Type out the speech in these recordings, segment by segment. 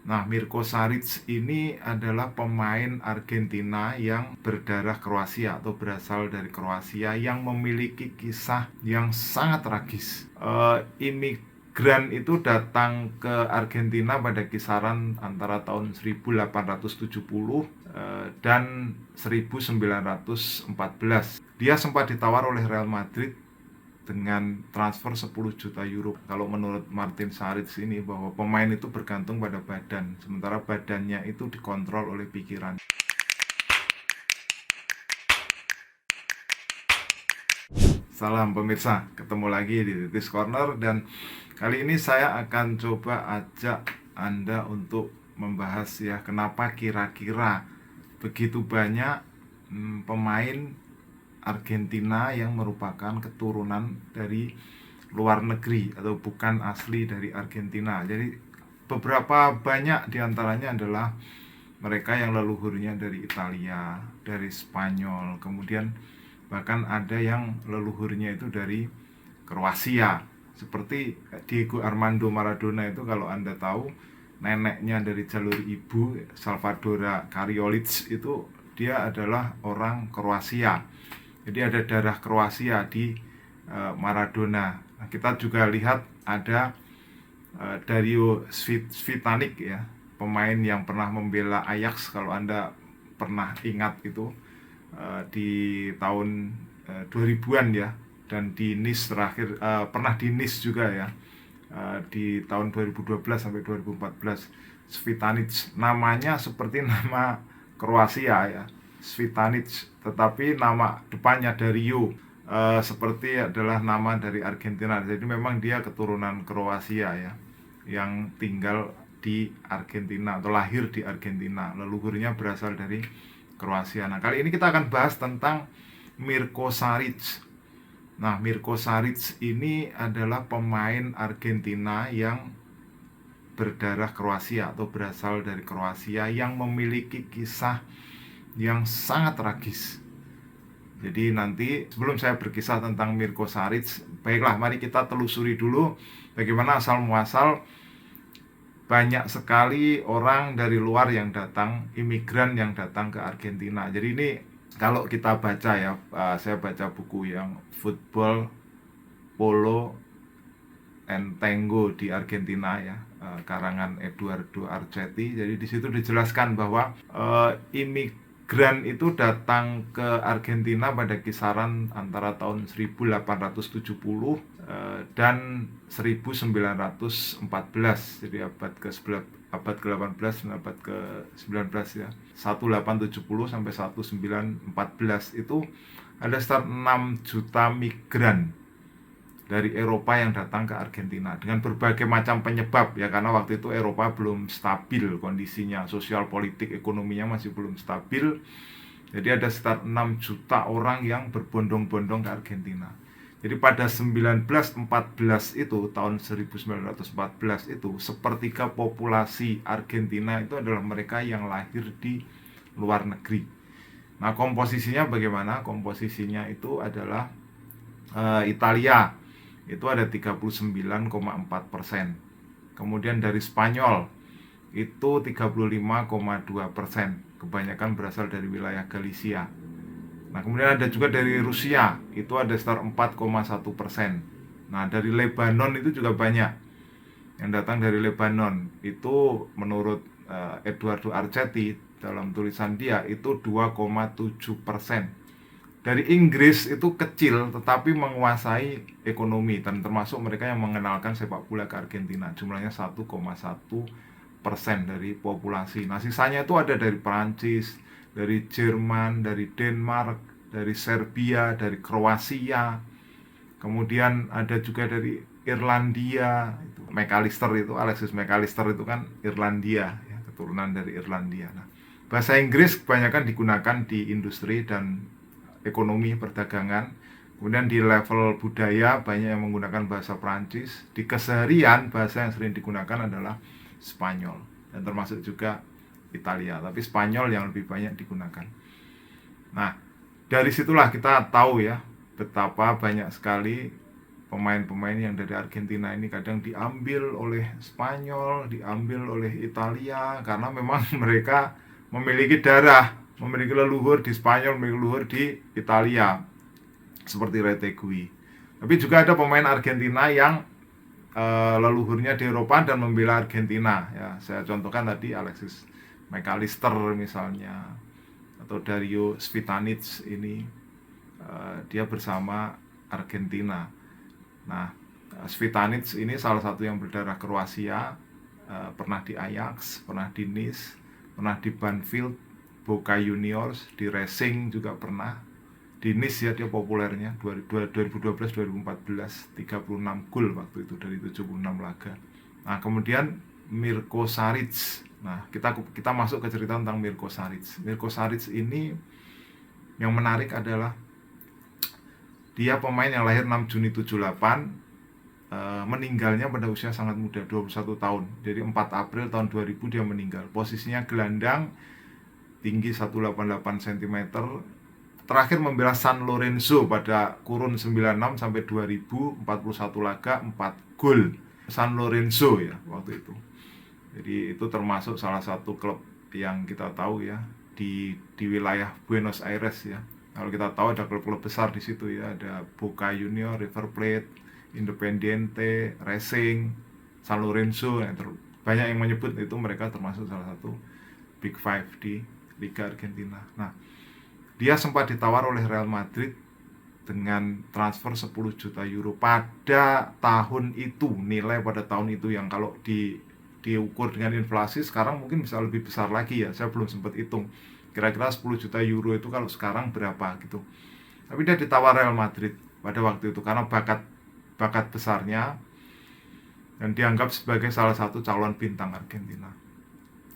Nah, Mirko Saric ini adalah pemain Argentina yang berdarah Kroasia atau berasal dari Kroasia yang memiliki kisah yang sangat tragis. Imigran itu datang ke Argentina pada kisaran antara tahun 1870 dan 1914. Dia sempat ditawar oleh Real Madrid dengan transfer 10 juta euro. Kalau menurut Martin Saric ini, bahwa pemain itu bergantung pada badan, sementara badannya itu dikontrol oleh pikiran. Salam pemirsa, ketemu lagi di Titis Corner, dan kali ini saya akan coba ajak Anda untuk membahas ya, kenapa kira-kira begitu banyak pemain Argentina yang merupakan keturunan dari luar negeri atau bukan asli dari Argentina. Jadi beberapa banyak diantaranya adalah mereka yang leluhurnya dari Italia, dari Spanyol, kemudian bahkan ada yang leluhurnya itu dari Kroasia. Seperti Diego Armando Maradona itu, kalau Anda tahu, neneknya dari jalur ibu Salvadora Kariolic itu, dia adalah orang Kroasia. Jadi ada darah Kroasia di Maradona. Nah, kita juga lihat ada Dario Svitanic ya, pemain yang pernah membela Ajax, kalau Anda pernah ingat itu, di tahun 2000-an ya, dan di Nice terakhir, pernah di Nice juga ya, di tahun 2012 sampai 2014. Svitanic namanya seperti nama Kroasia ya, Svitanic, tetapi nama depannya Dario, seperti adalah nama dari Argentina. Jadi memang dia keturunan Kroasia ya, yang tinggal di Argentina atau lahir di Argentina, leluhurnya berasal dari Kroasia. Nah, kali ini kita akan bahas tentang Mirko Saric. Nah, Mirko Saric ini adalah pemain Argentina yang berdarah Kroasia atau berasal dari Kroasia yang memiliki kisah yang sangat tragis. Jadi nanti sebelum saya berkisah tentang Mirko Saric, baiklah mari kita telusuri dulu bagaimana asal muasal banyak sekali orang dari luar yang datang, imigran yang datang ke Argentina. Jadi ini kalau kita baca ya, saya baca buku yang Football, Polo, and Tango di Argentina ya, karangan Eduardo Arcetti. Jadi di situ dijelaskan bahwa imigran itu datang ke Argentina pada kisaran antara tahun 1870 dan 1914. Jadi abad ke-11, abad ke-18 dan abad ke-19 ya. 1870 sampai 1914 itu ada sekitar 6 juta migran dari Eropa yang datang ke Argentina dengan berbagai macam penyebab ya, karena waktu itu Eropa belum stabil kondisinya, sosial politik ekonominya masih belum stabil. Jadi ada sekitar 6 juta orang yang berbondong-bondong ke Argentina. Jadi pada 1914 itu, tahun 1914 itu, sepertiga populasi Argentina itu adalah mereka yang lahir di luar negeri. Nah, komposisinya bagaimana? Komposisinya itu adalah Italia itu ada 39,4%. Kemudian dari Spanyol itu 35,2%. Kebanyakan berasal dari wilayah Galicia. Nah, kemudian ada juga dari Rusia, itu ada sekitar 4,1%. Nah, dari Lebanon itu juga banyak yang datang dari Lebanon. Itu menurut Eduardo Arcetti dalam tulisan dia itu 2,7%. Dari Inggris itu kecil tetapi menguasai ekonomi, dan termasuk mereka yang mengenalkan sepak bola ke Argentina. Jumlahnya 1,1% dari populasi. Nah, sisanya itu ada dari Perancis, dari Jerman, dari Denmark, dari Serbia, dari Kroasia. Kemudian ada juga dari Irlandia, itu McAllister, itu Alexis McAllister itu kan Irlandia ya, keturunan dari Irlandia. Nah, bahasa Inggris kebanyakan digunakan di industri dan ekonomi perdagangan. Kemudian di level budaya banyak yang menggunakan bahasa Prancis. Di keseharian bahasa yang sering digunakan adalah Spanyol, dan termasuk juga Italia, tapi Spanyol yang lebih banyak digunakan. Nah, dari situlah kita tahu ya betapa banyak sekali pemain-pemain yang dari Argentina ini kadang diambil oleh Spanyol, diambil oleh Italia, karena memang mereka memiliki darah, memiliki leluhur di Spanyol, memiliki leluhur di Italia, seperti Retegui. Tapi juga ada pemain Argentina yang leluhurnya di Eropa dan membela Argentina. Ya, saya contohkan tadi Alexis McAllister misalnya, atau Dario Svitanic ini, dia bersama Argentina. Nah, Svitanic ini salah satu yang berdarah Kroasia, pernah di Ajax, pernah di Nice, pernah di Banfield, Boca Juniors, di Racing juga pernah. Di Nice ya dia populernya 2012-2014, 36 gol waktu itu dari 76 laga. Nah, kemudian Mirko Saric. Nah, kita masuk ke cerita tentang Mirko Saric. Mirko Saric ini yang menarik adalah dia pemain yang lahir 6 Juni 78, meninggalnya pada usia sangat muda, 21 tahun. Jadi 4 April tahun 2000 dia meninggal. Posisinya gelandang, tinggi 188 cm. Terakhir membela San Lorenzo pada kurun 96 sampai 2000, 41 laga, 4 gol. San Lorenzo ya waktu itu. Jadi itu termasuk salah satu klub yang kita tahu ya di wilayah Buenos Aires ya. Kalau kita tahu ada klub-klub besar di situ ya, ada Boca Juniors, River Plate, Independiente, Racing, San Lorenzo. Banyak yang menyebut itu mereka termasuk salah satu Big Five di Liga Argentina. Nah, dia sempat ditawar oleh Real Madrid dengan transfer 10 juta euro pada tahun itu. Nilai pada tahun itu yang kalau diukur dengan inflasi sekarang mungkin bisa lebih besar lagi ya. Saya belum sempat hitung kira-kira 10 juta euro itu kalau sekarang berapa gitu. Tapi dia ditawar Real Madrid pada waktu itu karena bakat besarnya dan dianggap sebagai salah satu calon bintang Argentina.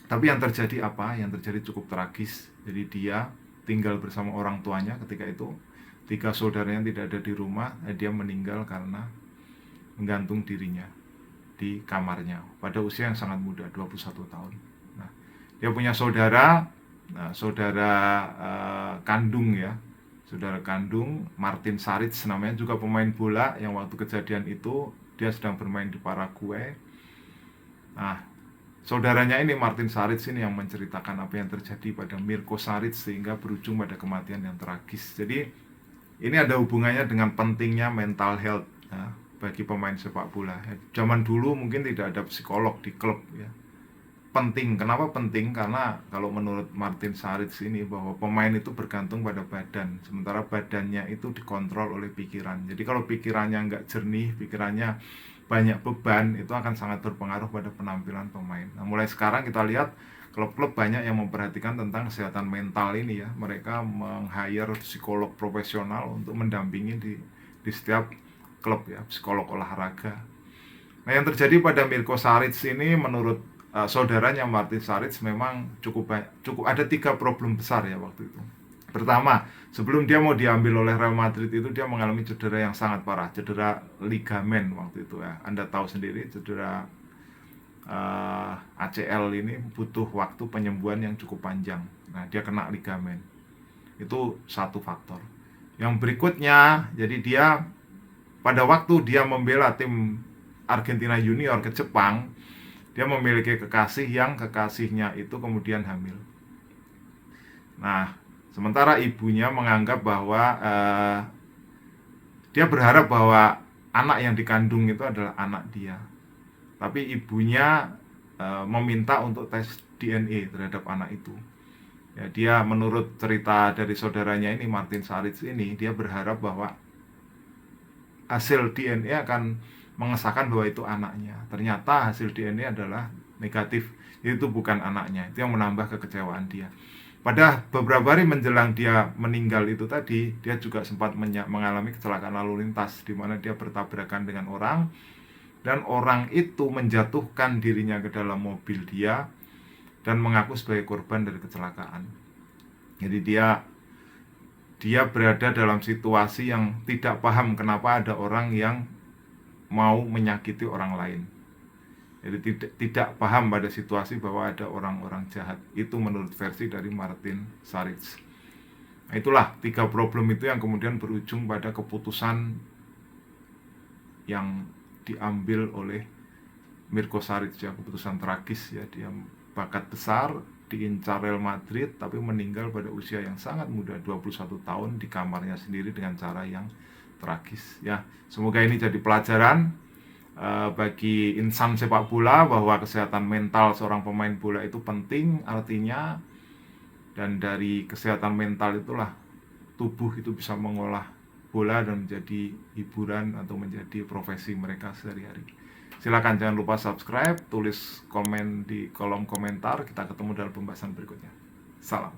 Tapi yang terjadi apa? Yang terjadi cukup tragis. Jadi dia tinggal bersama orang tuanya ketika itu. 3 saudaranya tidak ada di rumah. Dia meninggal karena menggantung dirinya di kamarnya pada usia yang sangat muda, 21 tahun. Nah, dia punya saudara, saudara kandung ya, saudara kandung Martin Saric namanya, juga pemain bola yang waktu kejadian itu dia sedang bermain di Paraguay. Nah, saudaranya ini Martin Saric ini yang menceritakan apa yang terjadi pada Mirko Saric sehingga berujung pada kematian yang tragis. Jadi ini ada hubungannya dengan pentingnya mental health ya, bagi pemain sepak bola. Zaman dulu mungkin tidak ada psikolog di klub ya. Penting. Kenapa penting? Karena kalau menurut Martin Saric ini bahwa pemain itu bergantung pada badan, sementara badannya itu dikontrol oleh pikiran. Jadi kalau pikirannya nggak jernih, pikirannya banyak beban, itu akan sangat berpengaruh pada penampilan pemain. Nah, mulai sekarang kita lihat klub-klub banyak yang memperhatikan tentang kesehatan mental ini ya. Mereka meng-hire psikolog profesional untuk mendampingi di setiap klub ya, psikolog olahraga. Nah, yang terjadi pada Mirko Saric ini menurut saudaranya Martin Saric memang cukup ada 3 problem besar ya waktu itu. Pertama, sebelum dia mau diambil oleh Real Madrid itu dia mengalami cedera yang sangat parah, cedera ligamen waktu itu ya. Anda tahu sendiri cedera ACL ini butuh waktu penyembuhan yang cukup panjang. Nah, dia kena ligamen. Itu satu faktor. Yang berikutnya, jadi dia pada waktu dia membela tim Argentina Junior ke Jepang, dia memiliki kekasih yang kekasihnya itu kemudian hamil. Nah, sementara ibunya menganggap bahwa dia berharap bahwa anak yang dikandung itu adalah anak dia. Tapi ibunya meminta untuk tes DNA terhadap anak itu. Ya, dia menurut cerita dari saudaranya ini Martin Saric ini, dia berharap bahwa hasil DNA akan mengesahkan bahwa itu anaknya. Ternyata hasil DNA adalah negatif, itu bukan anaknya. Itu yang menambah kekecewaan dia. Pada beberapa hari menjelang dia meninggal itu tadi, dia juga sempat mengalami kecelakaan lalu lintas di mana dia bertabrakan dengan orang dan orang itu menjatuhkan dirinya ke dalam mobil dia dan mengaku sebagai korban dari kecelakaan. Jadi dia berada dalam situasi yang tidak paham kenapa ada orang yang mau menyakiti orang lain. Jadi tidak paham pada situasi bahwa ada orang-orang jahat. Itu menurut versi dari Martin Saric. Nah, itulah 3 problem itu yang kemudian berujung pada keputusan yang diambil oleh Mirko Saric ya, keputusan tragis ya. Dia bakat besar, diincar Real Madrid tapi meninggal pada usia yang sangat muda, 21 tahun di kamarnya sendiri dengan cara yang tragis ya. Semoga ini jadi pelajaran bagi insan sepak bola bahwa kesehatan mental seorang pemain bola itu penting artinya, dan dari kesehatan mental itulah tubuh itu bisa mengolah bola dan menjadi hiburan atau menjadi profesi mereka sehari-hari. Silakan jangan lupa subscribe, tulis komen di kolom komentar. Kita ketemu dalam pembahasan berikutnya. Salam.